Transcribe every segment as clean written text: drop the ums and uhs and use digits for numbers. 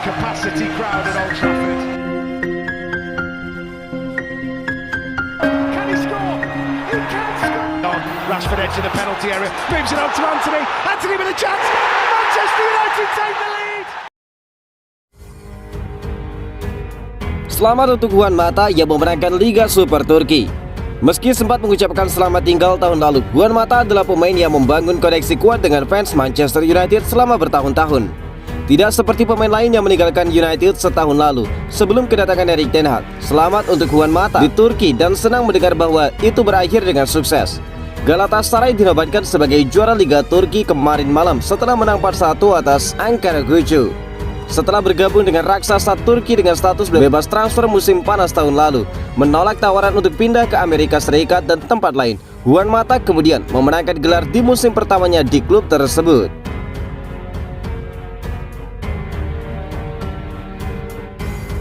capacity crowd at Old Trafford. Can he score? He can score! Rashford edge of the penalty area, moves it on to Anthony. Anthony with a chance. Manchester United take the lead. Selamat untuk Juan Mata yang memenangkan Liga Super Turki. Meski sempat mengucapkan selamat tinggal tahun lalu, Juan Mata adalah pemain yang membangun koneksi kuat dengan fans Manchester United selama bertahun-tahun. Tidak seperti pemain lain yang meninggalkan United setahun lalu sebelum kedatangan Erik ten Hag. Selamat untuk Juan Mata di Turki dan senang mendengar bahwa itu berakhir dengan sukses. Galatasaray dinobatkan sebagai juara Liga Turki kemarin malam setelah menang 4-1 atas Ankaragucu. Setelah bergabung dengan raksasa Turki dengan status bebas transfer musim panas tahun lalu, menolak tawaran untuk pindah ke Amerika Serikat dan tempat lain, Juan Mata kemudian memenangkan gelar di musim pertamanya di klub tersebut.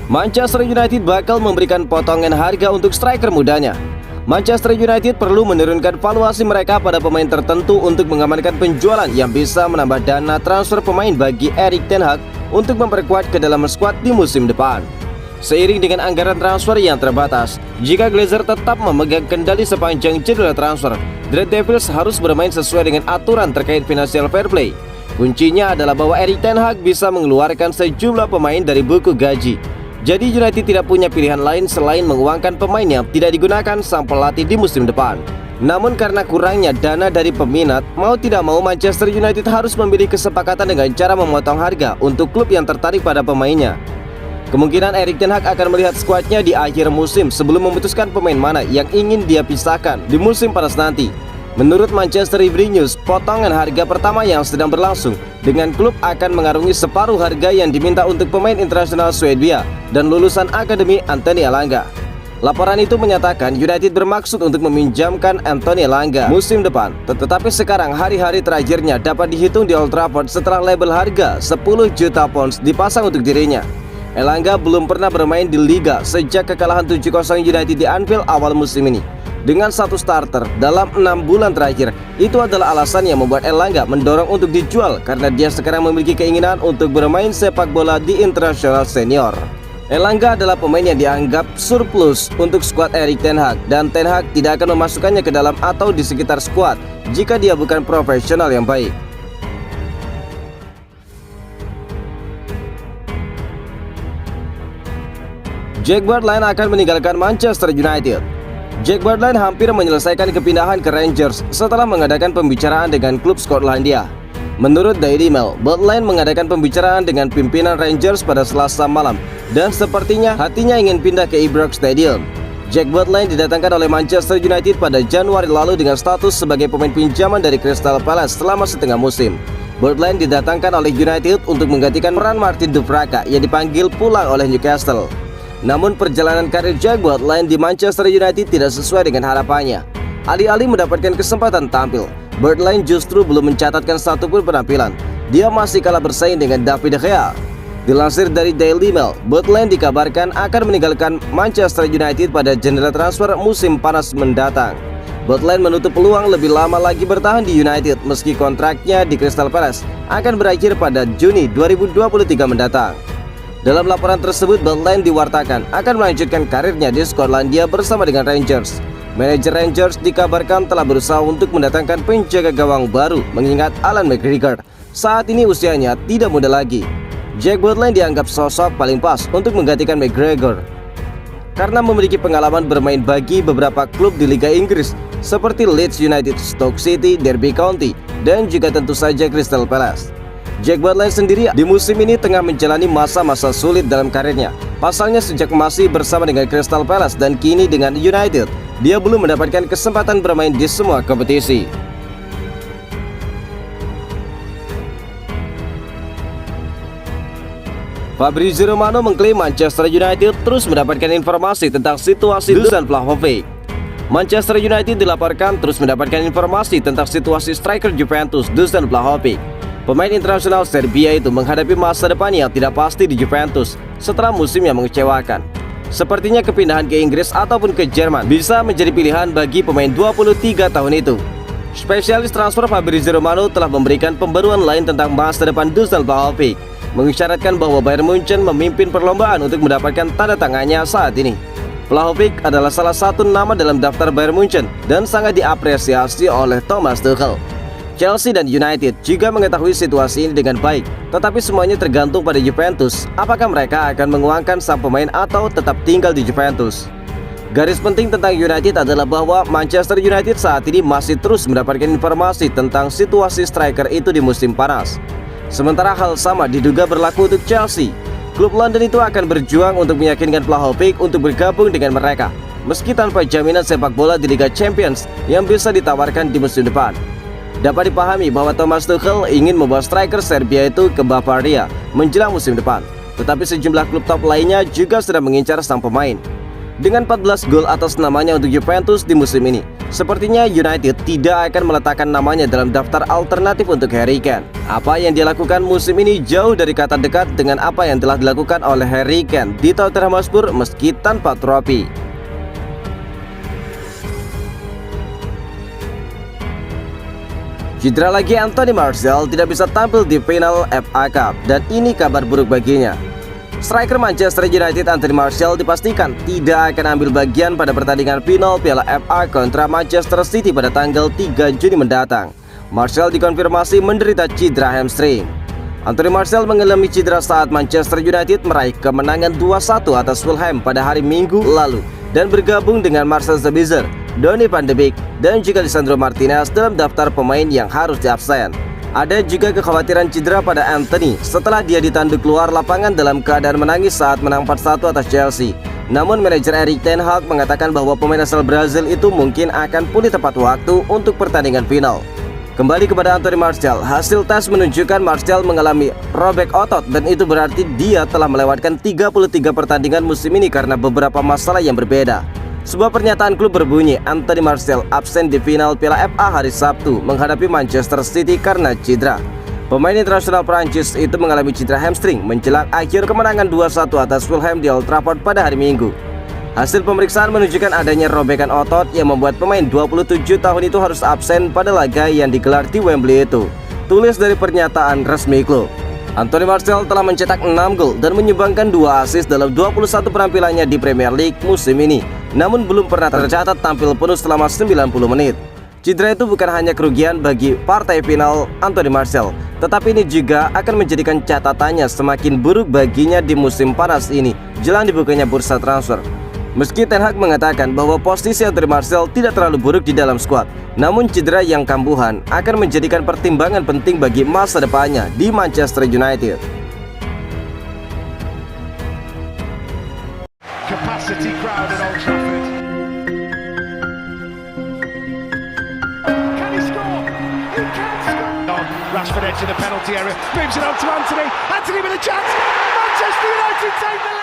Manchester United bakal memberikan potongan harga untuk striker mudanya. Manchester United perlu menurunkan valuasi mereka pada pemain tertentu untuk mengamankan penjualan yang bisa menambah dana transfer pemain bagi Erik ten Hag untuk memperkuat kedalaman skuad di musim depan. Seiring dengan anggaran transfer yang terbatas, jika Glazer tetap memegang kendali sepanjang jadwal transfer, The Red Devils harus bermain sesuai dengan aturan terkait financial fair play. Kuncinya adalah bahwa Erik ten Hag bisa mengeluarkan sejumlah pemain dari buku gaji. Jadi United tidak punya pilihan lain selain menguangkan pemain yang tidak digunakan sang pelatih di musim depan. Namun karena kurangnya dana dari peminat, mau tidak mau Manchester United harus memilih kesepakatan dengan cara memotong harga untuk klub yang tertarik pada pemainnya. Kemungkinan Erik ten Hag akan melihat skuadnya di akhir musim sebelum memutuskan pemain mana yang ingin dia pisahkan di musim panas nanti. Menurut Manchester Evening News, potongan harga pertama yang sedang berlangsung dengan klub akan mengarungi separuh harga yang diminta untuk pemain internasional Swedia dan lulusan akademi Anthony Elanga. Laporan itu menyatakan United bermaksud untuk meminjamkan Anthony Elanga musim depan, tetapi sekarang hari-hari terakhirnya dapat dihitung di Old Trafford setelah label harga 10 juta pounds dipasang untuk dirinya. Elanga belum pernah bermain di Liga sejak kekalahan 7-0 United di Anfield awal musim ini. Dengan satu starter dalam 6 bulan terakhir, itu adalah alasan yang membuat Elanga mendorong untuk dijual karena dia sekarang memiliki keinginan untuk bermain sepak bola di internasional senior. Elanga adalah pemain yang dianggap surplus untuk skuad Erik ten Hag dan ten Hag tidak akan memasukkannya ke dalam atau di sekitar skuad jika dia bukan profesional yang baik. Jack Butland akan meninggalkan Manchester United. Jack Butland hampir menyelesaikan kepindahan ke Rangers setelah mengadakan pembicaraan dengan klub Skotlandia. Menurut Daily Mail, Butland mengadakan pembicaraan dengan pimpinan Rangers pada Selasa malam dan sepertinya hatinya ingin pindah ke Ibrox Stadium. Jack Butland didatangkan oleh Manchester United pada Januari lalu dengan status sebagai pemain pinjaman dari Crystal Palace selama setengah musim. Butland didatangkan oleh United untuk menggantikan peran Martin Dubravka yang dipanggil pulang oleh Newcastle. Namun perjalanan karir Jack Butland di Manchester United tidak sesuai dengan harapannya. Alih-alih mendapatkan kesempatan tampil, Butland justru belum mencatatkan satupun penampilan. Dia masih kalah bersaing dengan David De Gea. Dilansir dari Daily Mail, Butland dikabarkan akan meninggalkan Manchester United pada jendela transfer musim panas mendatang. Butland menutup peluang lebih lama lagi bertahan di United meski kontraknya di Crystal Palace akan berakhir pada Juni 2023 mendatang. Dalam laporan tersebut, Butland diwartakan akan melanjutkan karirnya di Skotlandia bersama dengan Rangers. Manajer Rangers dikabarkan telah berusaha untuk mendatangkan penjaga gawang baru mengingat Alan McGregor saat ini usianya tidak muda lagi. Jack Butland dianggap sosok paling pas untuk menggantikan McGregor karena memiliki pengalaman bermain bagi beberapa klub di Liga Inggris seperti Leeds United, Stoke City, Derby County, dan juga tentu saja Crystal Palace. Jack Butland sendiri di musim ini tengah menjalani masa-masa sulit dalam karirnya. Pasalnya sejak masih bersama dengan Crystal Palace dan kini dengan United, dia belum mendapatkan kesempatan bermain di semua kompetisi. Fabrizio Romano mengklaim Manchester United terus mendapatkan informasi tentang situasi Dusan Vlahovic. Manchester United dilaporkan terus mendapatkan informasi tentang situasi striker Juventus Dusan Vlahovic. Pemain internasional Serbia itu menghadapi masa depan yang tidak pasti di Juventus setelah musim yang mengecewakan. Sepertinya kepindahan ke Inggris ataupun ke Jerman bisa menjadi pilihan bagi pemain 23 tahun itu. Spesialis transfer Fabrizio Romano telah memberikan pembaruan lain tentang masa depan Dusan Vlahovic. mengisyaratkan bahwa Bayern Munchen memimpin perlombaan untuk mendapatkan tanda tangannya saat ini. Vlahovic adalah salah satu nama dalam daftar Bayern Munchen dan sangat diapresiasi oleh Thomas Tuchel. Chelsea dan United juga mengetahui situasi ini dengan baik, tetapi semuanya tergantung pada Juventus. Apakah mereka akan menguangkan sang pemain atau tetap tinggal di Juventus? Garis penting tentang United adalah bahwa Manchester United saat ini masih terus mendapatkan informasi tentang situasi striker itu di musim panas. Sementara hal sama diduga berlaku untuk Chelsea. Klub London itu akan berjuang untuk meyakinkan Vlahovic untuk bergabung dengan mereka, meski tanpa jaminan sepak bola di Liga Champions yang bisa ditawarkan di musim depan. Dapat dipahami bahwa Thomas Tuchel ingin membawa striker Serbia itu ke Bavaria menjelang musim depan, tetapi sejumlah klub top lainnya juga sedang mengincar sang pemain. Dengan 14 gol atas namanya untuk Juventus di musim ini, sepertinya United tidak akan meletakkan namanya dalam daftar alternatif untuk Harry Kane. Apa yang dia lakukan musim ini jauh dari kata dekat dengan apa yang telah dilakukan oleh Harry Kane di Tottenham Hotspur meski tanpa trofi. Cedera lagi Anthony Martial tidak bisa tampil di final FA Cup dan ini kabar buruk baginya. Striker Manchester United Anthony Martial dipastikan tidak akan ambil bagian pada pertandingan final Piala FA kontra Manchester City pada tanggal 3 Juni mendatang. Martial dikonfirmasi menderita cedera hamstring. Anthony Martial mengalami cedera saat Manchester United meraih kemenangan 2-1 atas Fulham pada hari Minggu lalu dan bergabung dengan Marcel Sabitzer, Donny van de Beek, dan juga Lisandro Martinez dalam daftar pemain yang harus diabsen. Ada juga kekhawatiran cedera pada Anthony setelah dia ditanduk keluar lapangan dalam keadaan menangis saat menang 4-1 atas Chelsea. Namun manajer Erik ten Hag mengatakan bahwa pemain asal Brazil itu mungkin akan pulih tepat waktu untuk pertandingan final. Kembali kepada Anthony Martial, hasil tes menunjukkan Martial mengalami robek otot dan itu berarti dia telah melewatkan 33 pertandingan musim ini karena beberapa masalah yang berbeda. Sebuah pernyataan klub berbunyi Anthony Martial absen di final Piala FA hari Sabtu menghadapi Manchester City karena cedera. Pemain internasional Prancis itu mengalami cedera hamstring menjelang akhir kemenangan 2-1 atas Fulham di Old Trafford pada hari Minggu. Hasil pemeriksaan menunjukkan adanya robekan otot yang membuat pemain 27 tahun itu harus absen pada laga yang digelar di Wembley itu, tulis dari pernyataan resmi klub. Anthony Martial telah mencetak 6 gol dan menyumbangkan 2 assist dalam 21 penampilannya di Premier League musim ini, namun belum pernah tercatat tampil penuh selama 90 menit. Cedera itu bukan hanya kerugian bagi partai final Anthony Martial, tetapi ini juga akan menjadikan catatannya semakin buruk baginya di musim panas ini jelang dibukanya bursa transfer. Meski Ten Hag mengatakan bahwa posisi Anthony Martial tidak terlalu buruk di dalam skuad, namun cedera yang kambuhan akan menjadikan pertimbangan penting bagi masa depannya di Manchester United. Capacity crowd at Old Trafford. Can he score? He can score. Rashford edge in the penalty area, moves it on to Anthony. Anthony with a chance. Manchester United take the lead.